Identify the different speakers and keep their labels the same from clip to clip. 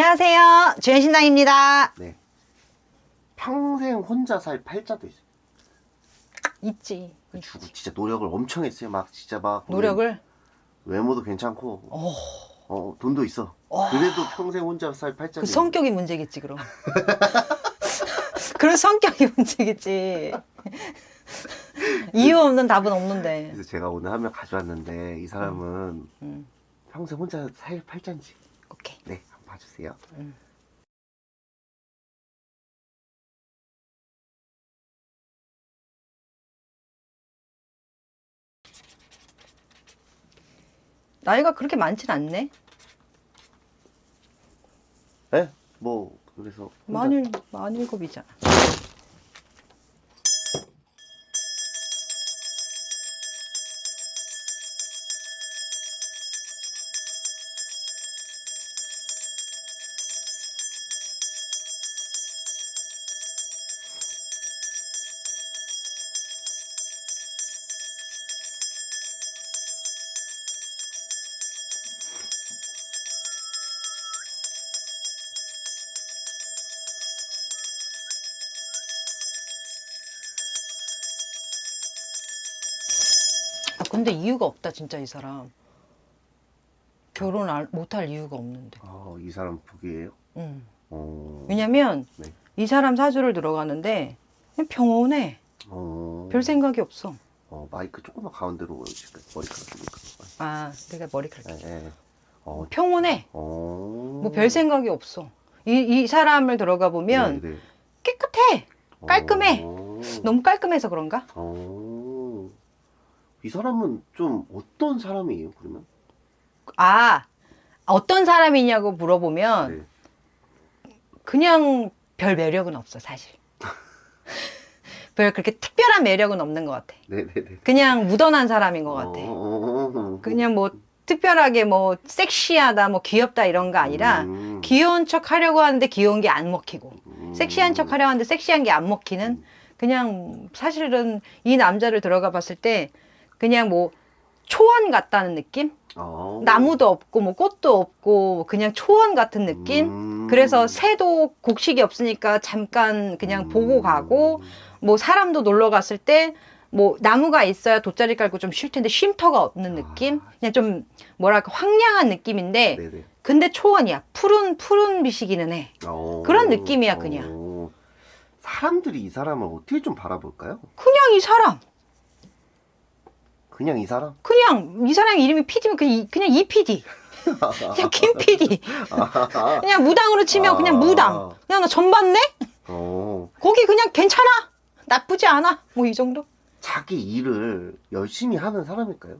Speaker 1: 안녕하세요. 주현신당입니다.
Speaker 2: 네. 평생 혼자 살 팔자도 있어요.
Speaker 1: 있지.
Speaker 2: 주고 진짜 노력을 엄청 했어요. 막 진짜 막
Speaker 1: 노력을?
Speaker 2: 외모도 괜찮고 돈도 있어. 그래도 평생 혼자 살 팔자도
Speaker 1: 그 성격이 문제겠지, 그럼. 그런 성격이 문제겠지. 이유 없는 답은 없는데.
Speaker 2: 그래서 제가 오늘 한 명 가져왔는데 이 사람은 평생 혼자 살 팔자인지.
Speaker 1: 오케이.
Speaker 2: 네, 한번 봐주세요.
Speaker 1: 나이가 그렇게 많진 않네.
Speaker 2: 네? 뭐 그래서 혼자...
Speaker 1: 만일곱이잖아. 근데 이유가 없다, 진짜 이 사람. 결혼 못할 이유가 없는데.
Speaker 2: 이 사람 복이에요?
Speaker 1: 응.
Speaker 2: 어...
Speaker 1: 왜냐면
Speaker 2: 네.
Speaker 1: 이 사람 사주를 들어가는데 그냥 평온해. 별 생각이 없어.
Speaker 2: 마이크 조금만 가운데로 올려주실까요? 머리카락.
Speaker 1: 아, 내가 머리카락.
Speaker 2: 네.
Speaker 1: 평온해. 뭐 별 생각이 없어. 이 사람을 들어가 보면
Speaker 2: 네, 네.
Speaker 1: 깨끗해. 깔끔해. 너무 깔끔해서 그런가?
Speaker 2: 이 사람은 좀 어떤 사람이에요, 그러면?
Speaker 1: 아, 어떤 사람이냐고 물어보면
Speaker 2: 네.
Speaker 1: 그냥 별 매력은 없어, 사실. 별 그렇게 특별한 매력은 없는 것 같아.
Speaker 2: 네네네.
Speaker 1: 그냥 무던한 사람인 것 같아. 그냥 뭐 특별하게 뭐 섹시하다, 뭐 귀엽다 이런 거 아니라 귀여운 척 하려고 하는데 귀여운 게 안 먹히고 섹시한 척 하려고 하는데 섹시한 게 안 먹히는 그냥 사실은 이 남자를 들어가 봤을 때 그냥 뭐 초원 같다는 느낌? 나무도 없고 뭐 꽃도 없고 그냥 초원 같은 느낌? 그래서 새도 곡식이 없으니까 잠깐 그냥 보고 가고 뭐 사람도 놀러 갔을 때 뭐 나무가 있어야 돗자리 깔고 좀 쉴 텐데 쉼터가 없는 느낌? 그냥 좀 뭐랄까 황량한 느낌인데
Speaker 2: 네네.
Speaker 1: 근데 초원이야. 푸른 빛이기는 해. 그런 느낌이야 그냥.
Speaker 2: 사람들이 이 사람을 어떻게 좀 바라볼까요?
Speaker 1: 그냥 이 사람.
Speaker 2: 그냥 이 사람?
Speaker 1: 그냥 이 사람 이름이 PD면 그냥 이 PD. 그냥 김 PD. 그냥 무당으로 치면 그냥 무당. 그냥 나 전받네? 거기 그냥 괜찮아. 나쁘지 않아. 뭐 이 정도?
Speaker 2: 자기 일을 열심히 하는 사람일까요?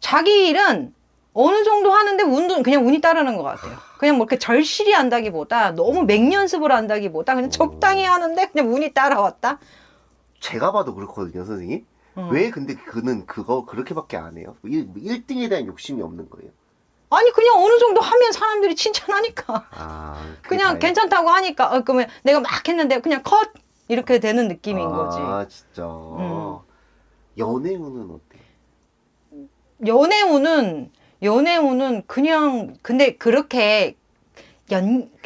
Speaker 1: 자기 일은 어느 정도 하는데 그냥 운이 따르는 것 같아요. 그냥 뭐 이렇게 절실히 한다기보다 너무 맹연습을 한다기보다 그냥 적당히 하는데 그냥 운이 따라왔다.
Speaker 2: 제가 봐도 그렇거든요, 선생님. 왜 근데 그는 그거 그렇게밖에 안 해요? 1등에 대한 욕심이 없는 거예요.
Speaker 1: 아니 그냥 어느 정도 하면 사람들이 칭찬하니까. 그냥
Speaker 2: 다예요?
Speaker 1: 괜찮다고 하니까 그러면 내가 막 했는데 그냥 컷 이렇게 되는 느낌인 거지.
Speaker 2: 진짜. 연애운은 어때요?
Speaker 1: 연애운은 그냥 근데 그렇게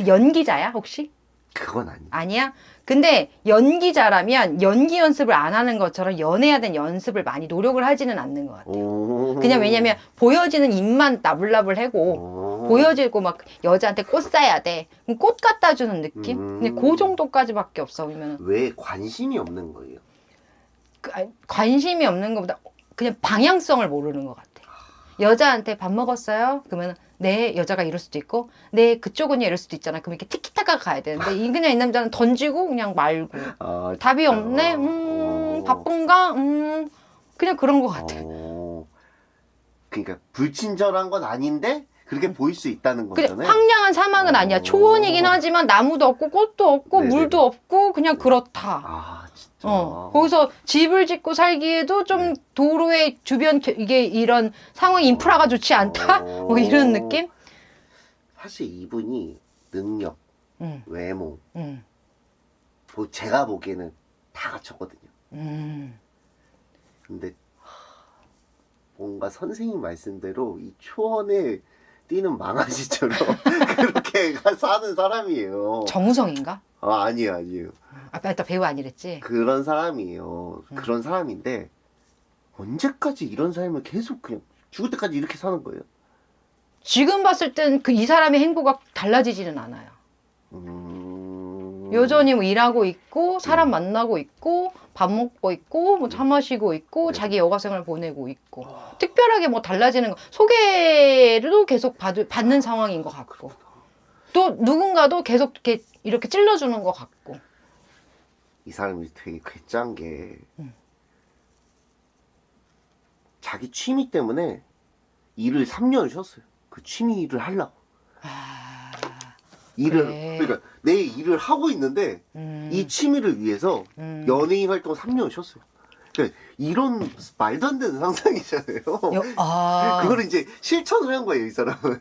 Speaker 1: 연기자야 혹시?
Speaker 2: 그건 아니에요.
Speaker 1: 아니야? 근데 연기자라면 연기 연습을 안 하는 것처럼 연애해야 되는 연습을 많이 노력을 하지는 않는 것 같아요. 그냥 왜냐면 보여지는 입만 나불나불하고 보여지고 막 여자한테 꽃 사야 돼. 그럼 꽃 갖다 주는 느낌? 그냥 그 정도까지밖에 없어. 그러면
Speaker 2: 왜 관심이 없는 거예요?
Speaker 1: 관심이 없는 것보다 그냥 방향성을 모르는 것 같아. 여자한테 밥 먹었어요? 그러면 네, 여자가 이럴 수도 있고 네, 그쪽은요 이럴 수도 있잖아. 그럼 이렇게 티키타카 가야 되는데 그냥 이 남자는 던지고 그냥 말고 답이 없네? 바쁜가? 그냥 그런 것 같아.
Speaker 2: 그러니까 불친절한 건 아닌데 그렇게 보일 수 있다는 거잖아요.
Speaker 1: 황량한 사막은 아니야. 초원이긴 하지만 나무도 없고 꽃도 없고
Speaker 2: 네네네.
Speaker 1: 물도 없고 그냥 그렇다.
Speaker 2: 진짜.
Speaker 1: 거기서 집을 짓고 살기에도 좀 도로의 주변 이게 이런 상황 인프라가 좋지 않다? 뭐 이런 느낌?
Speaker 2: 사실 이분이 능력, 외모,
Speaker 1: 음.
Speaker 2: 제가 보기에는 다 갖췄거든요. 근데 뭔가 선생님 말씀대로 이 초원에 뛰는 망아지처럼 그렇게 사는 사람이에요.
Speaker 1: 정우성인가?
Speaker 2: 아니에요, 아니에요.
Speaker 1: 아까 일단 배우 아니랬지?
Speaker 2: 그런 사람이에요. 그런 사람인데 언제까지 이런 삶을 계속 그냥 죽을 때까지 이렇게 사는 거예요?
Speaker 1: 지금 봤을 땐 그 이 사람의 행보가 달라지지는 않아요. 여전히 뭐 일하고 있고 사람 만나고 있고 밥 먹고 있고 뭐 차 마시고 있고
Speaker 2: 네.
Speaker 1: 자기 여가생활 보내고 있고 특별하게 뭐 달라지는 거 소개도 계속 받는 상황인 것 같고 또 누군가도 계속 이렇게 찔러주는 것 같고
Speaker 2: 이 사람이 되게 괴짜한 게 자기 취미 때문에 일을 3년을 쉬었어요. 그 취미 일을 하려고. 일을
Speaker 1: 그래.
Speaker 2: 그러니까 내 일을 하고 있는데 이 취미를 위해서 연예인 활동을 3년을 쉬었어요. 그러니까 이런 말도 안 되는 상상이잖아요. 그거를 이제 실천을 한 거예요, 이 사람은.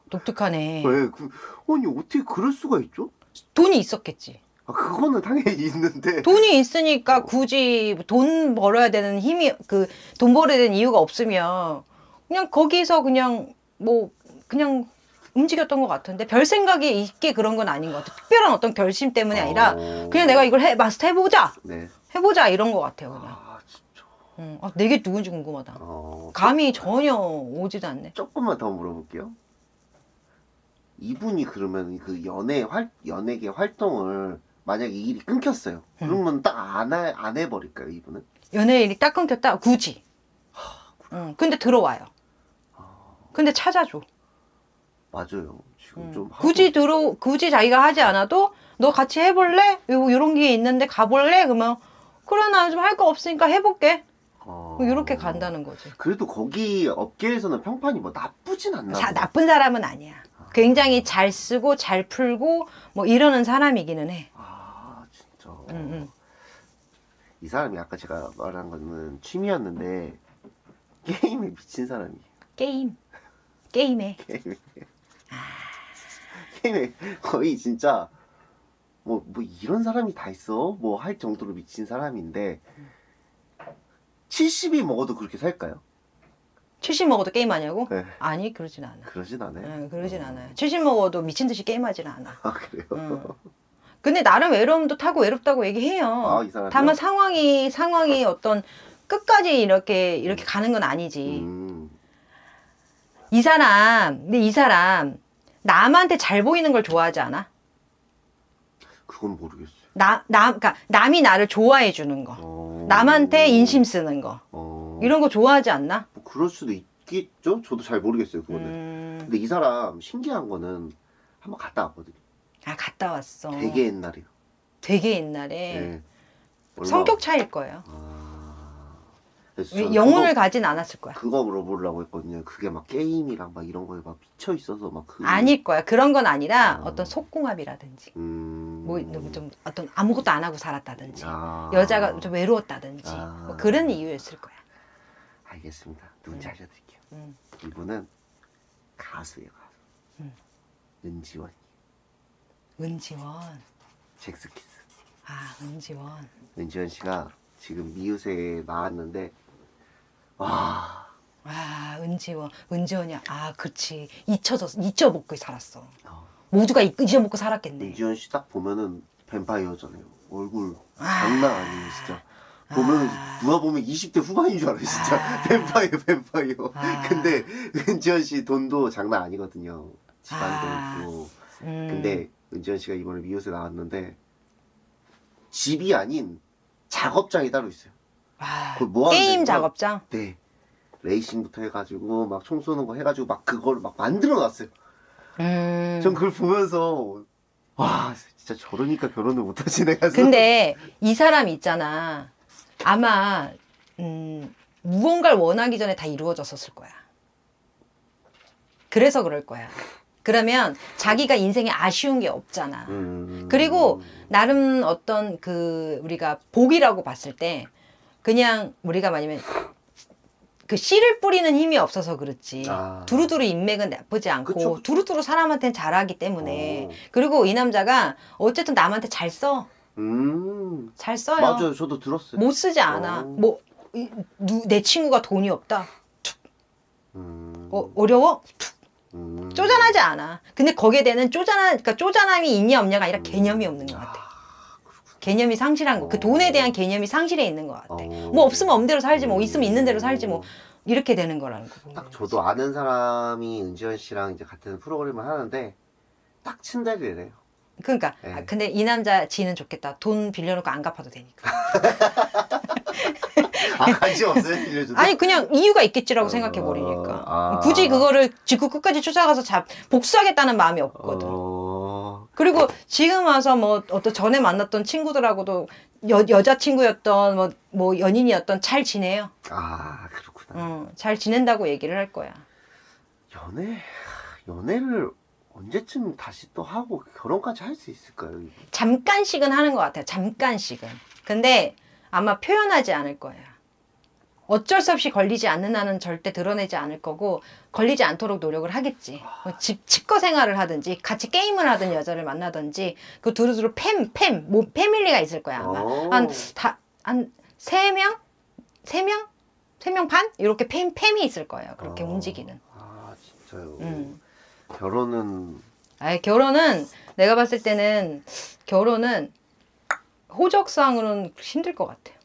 Speaker 1: 독특하네.
Speaker 2: 왜? 아니 어떻게 그럴 수가 있죠?
Speaker 1: 돈이 있었겠지.
Speaker 2: 그거는 당연히 있는데.
Speaker 1: 돈이 있으니까 굳이 돈 벌어야 되는 힘이 돈 벌어야 되는 이유가 없으면 그냥 거기서 그냥 뭐 그냥 움직였던 것 같은데 별 생각이 있게 그런 건 아닌 것 같아. 특별한 어떤 결심 때문이 아니라 그냥 내가 이걸 마스터 해보자.
Speaker 2: 네.
Speaker 1: 해보자 이런 것 같아요 그냥.
Speaker 2: 진짜.
Speaker 1: 내게 누군지 궁금하다. 감이 전혀 오지도 않네.
Speaker 2: 조금만 더 물어볼게요. 이분이 그러면 그 연예계 활동을 만약에 일이 끊겼어요. 그러면 딱 안 해버릴까요, 이분은?
Speaker 1: 연예인이 딱 끊겼다? 굳이. 근데 들어와요. 근데 찾아줘.
Speaker 2: 맞아요. 지금 좀
Speaker 1: 굳이 자기가 하지 않아도 너 같이 해볼래? 요런 게 있는데 가볼래? 그러면 그래 나 좀 할 거 없으니까 해볼게. 이렇게 간다는 거지.
Speaker 2: 그래도 거기 업계에서는 평판이 뭐 나쁘진 않나 봐요.
Speaker 1: 나쁜 사람은 아니야. 굉장히 잘 쓰고 잘 풀고 뭐 이러는 사람이기는 해.
Speaker 2: 진짜. 이 사람이 아까 제가 말한 거는 취미였는데 게임에 미친 사람이에요.
Speaker 1: 게임에.
Speaker 2: 게임에 거의 진짜 뭐 이런 사람이 다 있어? 뭐 할 정도로 미친 사람인데 70이 먹어도 그렇게 살까요?
Speaker 1: 70 먹어도 게임하냐고?
Speaker 2: 네.
Speaker 1: 아니 그러진 않아.
Speaker 2: 그러진 않아요.
Speaker 1: 그러진 않아요. 70 먹어도 미친 듯이 게임하진 않아.
Speaker 2: 그래요?
Speaker 1: 근데 나름 외로움도 타고 외롭다고 얘기해요.
Speaker 2: 이 사람이요?
Speaker 1: 다만 상황이 어떤 끝까지 이렇게 가는 건 아니지. 근데 이 사람 남한테 잘 보이는 걸 좋아하지 않아?
Speaker 2: 그건 모르겠어요.
Speaker 1: 그러니까 남이 나를 좋아해 주는 거. 남한테 인심 쓰는 거. 이런 거 좋아하지 않나?
Speaker 2: 뭐 그럴 수도 있겠죠? 저도 잘 모르겠어요, 그거는. 근데 이 사람 신기한 거는 한번 갔다 왔거든요.
Speaker 1: 갔다 왔어.
Speaker 2: 되게 옛날이요.
Speaker 1: 되게 옛날에.
Speaker 2: 네.
Speaker 1: 성격 차일 거예요.
Speaker 2: 그래서 저는
Speaker 1: 영혼을 가진 않았을 거야.
Speaker 2: 그거 물어보려고 했거든요. 그게 막 게임이랑 막 이런 거에 막 미쳐 있어서 막
Speaker 1: 아닐 거야. 그런 건 아니라 어떤 속궁합이라든지
Speaker 2: 뭐
Speaker 1: 좀 어떤 아무것도 안 하고 살았다든지 여자가 좀 외로웠다든지 뭐 그런 이유였을 거야.
Speaker 2: 알겠습니다. 누군지 알려드릴게요. 이분은 가수예요, 가수. 은지원.
Speaker 1: 은지원.
Speaker 2: 잭스키스.
Speaker 1: 은지원.
Speaker 2: 은지원 씨가 지금 미우새에 나왔는데 와.
Speaker 1: 은지원이야. 그치. 잊혀먹고 살았어. 모두가 잊어먹고 살았겠네.
Speaker 2: 은지원 씨 딱 보면은 뱀파이어잖아요. 얼굴 장난 아니에요, 진짜. 보면은 누가 보면 20대 후반인 줄 알아요, 진짜. 뱀파이어. 근데 은지원 씨 돈도 장난 아니거든요. 집안도 있고. 근데 은지원 씨가 이번에 미우새 나왔는데 집이 아닌 작업장이 따로 있어요. 뭐
Speaker 1: 게임 작업장?
Speaker 2: 네. 레이싱부터 해가지고 막 총 쏘는 거 해가지고 막 그걸 막 만들어 놨어요. 전 그걸 보면서 와 진짜 저러니까 결혼을 못하시네.
Speaker 1: 근데 이 사람 있잖아. 아마 무언가를 원하기 전에 다 이루어졌었을 거야. 그래서 그럴 거야. 그러면 자기가 인생에 아쉬운 게 없잖아. 그리고 나름 어떤 우리가 복이라고 봤을 때 그냥 우리가 만약에 그 씨를 뿌리는 힘이 없어서 그렇지. 두루두루 인맥은 나쁘지 않고
Speaker 2: 그쵸.
Speaker 1: 두루두루 사람한테는 잘하기 때문에 그리고 이 남자가 어쨌든 남한테 잘 써. 잘 써요.
Speaker 2: 맞아요. 저도 들었어요.
Speaker 1: 못 쓰지 않아. 내 친구가 돈이 없다. 어려워? 툭. 쪼잔하지 않아. 근데 거기에 대한 그러니까 쪼잔함이 있냐 없냐가 아니라 개념이 없는 것 같아. 개념이 상실한 거. 그 돈에 대한 개념이 상실해 있는 것 같아. 뭐 없으면 없는 대로 살지 뭐 있으면 있는 대로 살지 뭐 이렇게 되는 거라는 거.
Speaker 2: 딱 저도 아는 사람이 은지원 씨랑 이제 같은 프로그램을 하는데 딱 친다리래요.
Speaker 1: 그러니까
Speaker 2: 네.
Speaker 1: 근데 이 남자 지는 좋겠다. 돈 빌려놓고 안 갚아도 되니까.
Speaker 2: 아 관심 없어요? 빌려줘도?
Speaker 1: 아니 그냥 이유가 있겠지라고 생각해 버리니까. 굳이 그거를 짚고 끝까지 쫓아가서 복수하겠다는 마음이 없거든. 그리고 지금 와서 뭐 어떤 전에 만났던 친구들하고도 여자친구였던 뭐 연인이었던 잘 지내요.
Speaker 2: 아 그렇구나.
Speaker 1: 잘 지낸다고 얘기를 할 거야.
Speaker 2: 연애를 언제쯤 다시 또 하고 결혼까지 할 수 있을까요? 이거?
Speaker 1: 잠깐씩은 하는 것 같아요. 잠깐씩은. 근데 아마 표현하지 않을 거예요. 어쩔 수 없이 걸리지 않는 한은 절대 드러내지 않을 거고 걸리지 않도록 노력을 하겠지. 뭐 집거 생활을 하든지 같이 게임을 하든 여자를 만나든지 그 두루두루 뭐 패밀리가 있을 거야 아마. 한 3명? 3명 반? 이렇게 팸이 있을 거예요. 그렇게 움직이는.
Speaker 2: 아 진짜요? 결혼은
Speaker 1: 결혼은 내가 봤을 때는 결혼은 호적상으로는 힘들 것 같아요.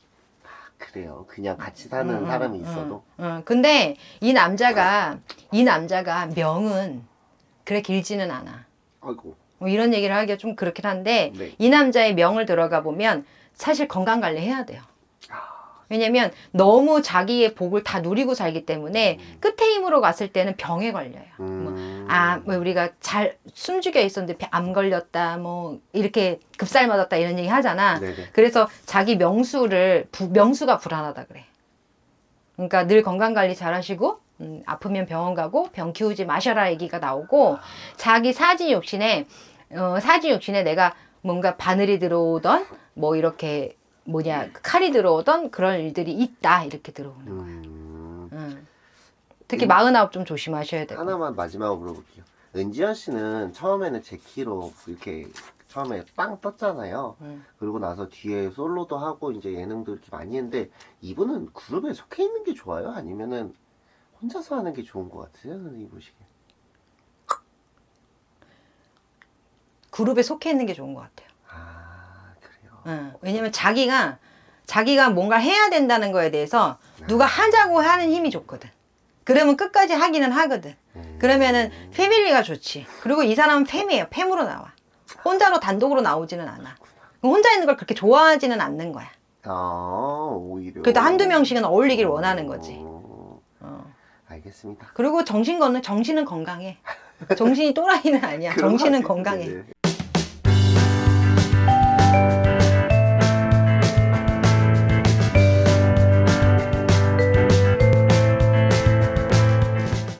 Speaker 2: 그래요. 그냥 같이 사는 사람이 있어도.
Speaker 1: 근데 이 남자가 명은 그래 길지는 않아.
Speaker 2: 아이고.
Speaker 1: 뭐 이런 얘기를 하기가 좀 그렇긴 한데
Speaker 2: 네.
Speaker 1: 이 남자의 명을 들어가 보면 사실 건강 관리 해야 돼요. 왜냐면 너무 자기의 복을 다 누리고 살기 때문에 끝에 힘으로 갔을 때는 병에 걸려요. 뭐 우리가 잘 숨죽여 있었는데 암 걸렸다, 뭐 이렇게 급살 맞았다 이런 얘기 하잖아.
Speaker 2: 네네.
Speaker 1: 그래서 자기 명수가 불안하다 그래. 그러니까 늘 건강 관리 잘 하시고 아프면 병원 가고 병 키우지 마셔라 얘기가 나오고 자기 사지 욕심에 내가 뭔가 바늘이 들어오던 뭐 이렇게 칼이 들어오던 그런 일들이 있다 이렇게 들어오는 거야. 특히 49 좀 조심하셔야 돼요.
Speaker 2: 하나만 마지막으로 물어볼게요. 은지연 씨는 처음에는 제키로 이렇게 처음에 빵 떴잖아요. 그리고 나서 뒤에 솔로도 하고 이제 예능도 이렇게 많이 했는데 이분은 그룹에 속해 있는 게 좋아요? 아니면은 혼자서 하는 게 좋은 것 같으세요? 선생님 보시기에.
Speaker 1: 그룹에 속해 있는 게 좋은 것 같아요.
Speaker 2: 아 그래요.
Speaker 1: 왜냐면 자기가 뭔가 해야 된다는 거에 대해서 누가 하자고 하는 힘이 좋거든. 그러면 끝까지 하기는 하거든. 그러면은 패밀리가 좋지. 그리고 이 사람은 팸이에요. 팸으로 나와. 혼자로 단독으로 나오지는 않아. 혼자 있는 걸 그렇게 좋아하지는 않는 거야.
Speaker 2: 오히려.
Speaker 1: 그래도 한두 명씩은 어울리길 원하는 거지.
Speaker 2: 알겠습니다.
Speaker 1: 그리고 정신은 건강해. 정신이 또라이는 아니야. 정신은 건강해.
Speaker 2: 네네.